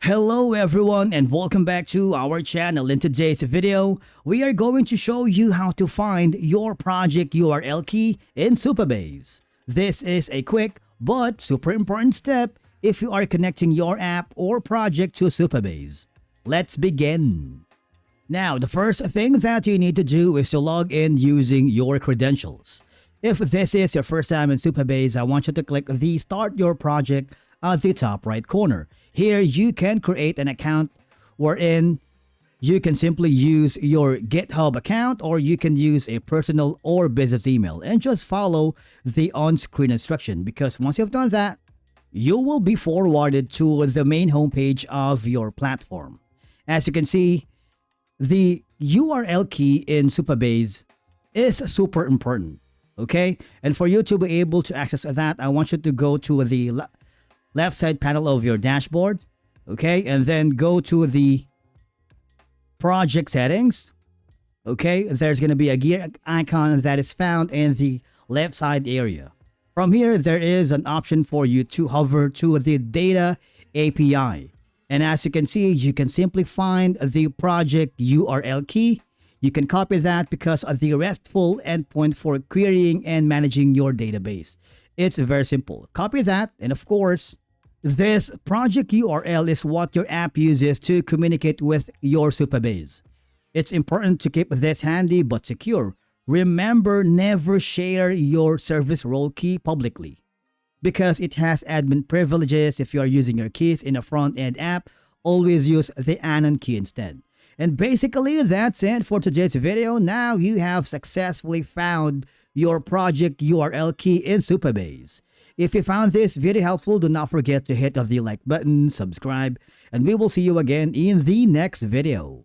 Hello everyone and welcome back to our channel. In today's video, we are going to show you how to find your project URL key in Supabase. This is a quick but super important step if you are connecting your app or project to Supabase. Let's begin. Now, the first thing that you need to do is to log in using your credentials. If this is your first time in Supabase, I want you to click the Start Your Project at the top right corner. Here you can create an account wherein you can simply use your GitHub account or you can use a personal or business email and just follow the on-screen instruction, because once you've done that, you will be forwarded to the main homepage of your platform. As you can see, the URL key in Supabase is super important, okay? And for you to be able to access that, I want you to go to the left side panel of your dashboard, okay, and then go to the project settings. Okay, there's going to be a gear icon that is found in the left side area. From here, there is an option for you to hover to the data API, and as you can see, you can simply find the project URL key. You can copy that because of the RESTful endpoint for querying and managing your database. It's very simple. Copy that, and of course, this project URL is what your app uses to communicate with your Supabase. It's important to keep this handy but secure. Remember, never share your service role key publicly because it has admin privileges. If you are using your keys in a front-end app, always use the Anon key instead. And basically, that's it for today's video. Now you have successfully found your project URL key in Supabase. If you found this video helpful, do not forget to hit the like button, subscribe, and we will see you again in the next video.